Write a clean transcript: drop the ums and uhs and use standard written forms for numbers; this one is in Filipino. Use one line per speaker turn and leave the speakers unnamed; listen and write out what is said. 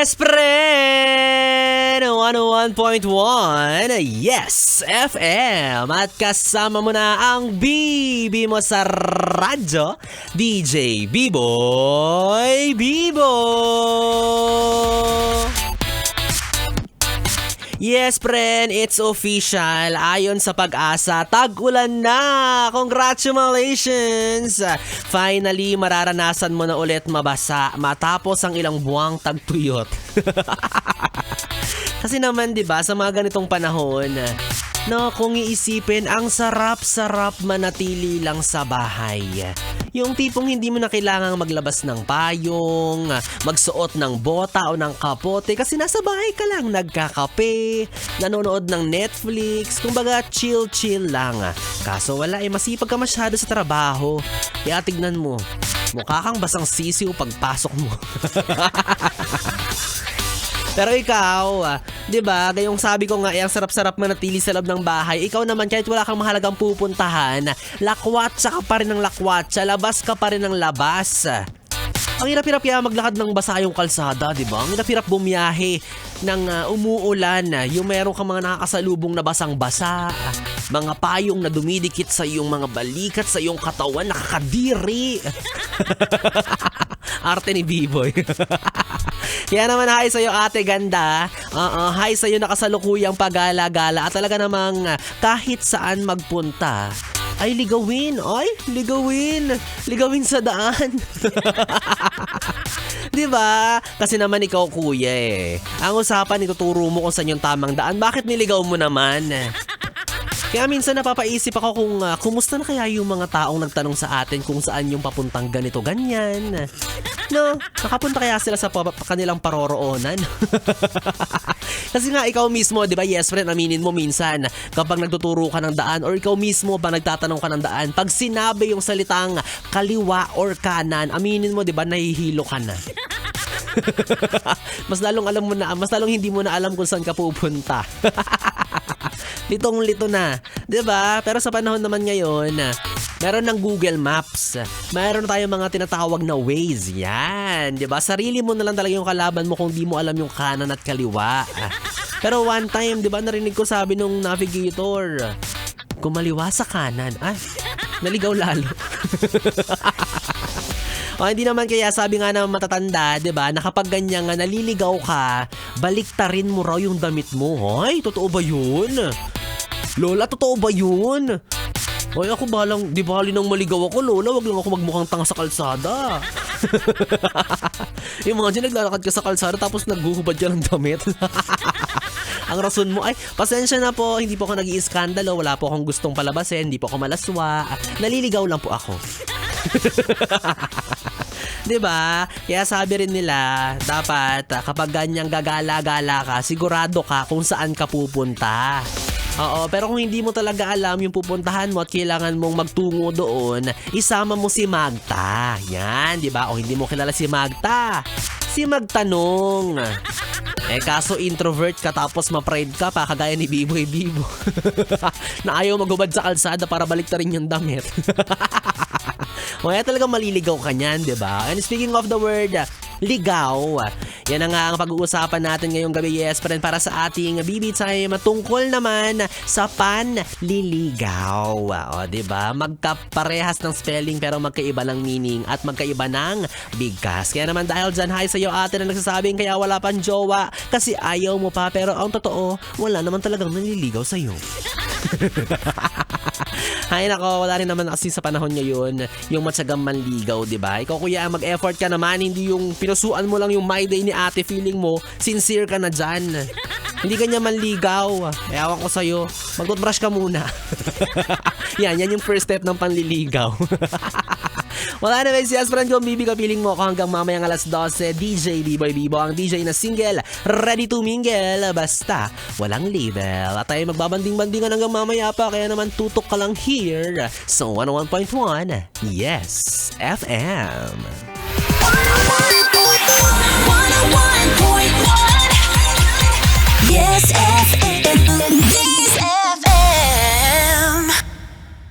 Yes, friend! 101.1 Yes, FM. At kasama mo na ang bibi mo sa radyo, DJ B-Boy Bibo. Yes, friend, it's official. Ayon sa Pag-asa, tag-ulan na! Congratulations! Finally, mararanasan mo na ulit mabasa matapos ang ilang buwang tagtuyot. Kasi naman, 'di ba, sa mga ganitong panahon, no, kung iisipin, ang sarap-sarap manatili lang sa bahay. Yung tipong hindi mo na kailangang maglabas ng payong, magsuot ng bota o ng kapote kasi nasa bahay ka lang, nagkakape, nanonood ng Netflix, kumbaga chill-chill lang. Kaso wala, masipag ka masyado sa trabaho. Kaya tignan mo, mukha kang basang sisiw pagpasok mo. Pero ikaw, 'di ba, gayong sabi ko nga, ang sarap-sarap manatili sa loob ng bahay. Ikaw naman, kahit wala kang mahalagang pupuntahan, lakwatsa ka pa rin ng lakwatsa, labas ka pa rin ng labas. Ang hirap-hirap kaya maglakad ng basa yung kalsada, 'di ba? Ang hirap-hirap bumiyahe ng umuulan, yung meron kang mga nakakasalubong na basang-basa, mga payong na dumidikit sa iyong mga balikat, sa iyong katawan, nakakadiri. Arte ni B-Boy. Kaya naman, hi sa'yo, ate ganda. Hi sa'yo, nakasalukuyang pagala-gala. At talaga namang kahit saan magpunta, ay ligawin. Ay, ligawin. Ligawin sa daan. Diba? Kasi naman ikaw, kuya Ang usapan, ituturo mo kung saan yung tamang daan. Bakit niligaw mo naman? Kaya minsan napapaisip ako kung kumusta na kaya yung mga taong nagtanong sa atin kung saan yung papuntang ganito, ganyan. No, nakapunta kaya sila sa kanilang paroroonan? Kasi nga ikaw mismo, di ba, yes friend, aminin mo minsan kapag nagtuturo ka ng daan or ikaw mismo pa nagtatanong ka ng daan, pag sinabi yung salitang kaliwa or kanan, aminin mo, di ba, nahihilo ka na. Mas lalong hindi mo na alam kung saan ka pupunta. Litong-lito na, 'di ba? Pero sa panahon naman ngayon, meron ng Google Maps. Meron tayong mga tinatawag na Waze. Yan, 'di ba? Sarili mo na lang talaga yung kalaban mo kung di mo alam yung kanan at kaliwa. Pero one time, 'di ba, narinig ko sabi nung navigator, kumaliwa sa kanan. Ay, naligaw lalo. O, hindi naman kaya sabi nga ng matatanda, 'di ba, na kapag ganyan nga naliligaw ka, baliktarin mo raw yung damit mo. Ay, totoo ba 'yun? Lola, totoo ba 'yun? Ay, ako balang, di bali nang maligaw ako, Lola, wag lang ako magmukhang tanga sa kalsada. Yung mga dyan, naglalakad ka sa kalsada tapos naghuhubad ka ng damit. Ang rason mo ay, pasensya na po, hindi po ako nag-iiskandalo, wala po akong gustong palabasin, hindi po ako malaswa, naliligaw lang po ako. Diba? Kaya sabi rin nila, dapat kapag ganyang gagala-gala ka, sigurado ka kung saan ka pupunta. Oo, pero kung hindi mo talaga alam yung pupuntahan mo at kailangan mong magtungo doon, isama mo si Magta. Yan, di ba? O hindi mo kilala si Magta. Si Magtanong. Kaso introvert ka tapos ma-pride ka pa, kagaya ni B-Boy Bibo. Na ayaw maghubad sa kalsada para baliktarin yung damit. Kaya talagang maliligaw ka niyan, di ba? And speaking of the word, ligaw. Yan na nga ang pag-uusapan natin ngayong gabi, yes, friend, para sa ating BB Time tungkol naman sa panliligaw. O, diba? Magkaparehas ng spelling pero magkaiba ng meaning at magkaiba ng bigkas. Kaya naman dahil dyan, hi sa'yo ate na nagsasabing kaya wala pang jowa kasi ayaw mo pa, pero ang totoo, wala naman talagang naliligaw sa'yo. Hay nako, wala rin naman kasi sa panahon ngayon yung matyagang manligaw, diba? Ikaw kuya, mag-effort ka naman, hindi yung pinusuan mo lang yung my day ni ate, feeling mo sincere ka na dyan. Hindi kanya manligaw. Ewan ko sa'yo, mag-toothbrush ka muna. yan yung first step ng panliligaw. Wala na guys, yes friend, kung bibi ka, piling mo ako hanggang mamayang alas 12, DJ B-Boy Bibo, ang DJ na single, ready to mingle, basta walang label. At tayo magbabanding-bandingan hanggang mamaya pa, kaya naman tutok ka lang here sa 101.1 Yes FM.
101.1 Yes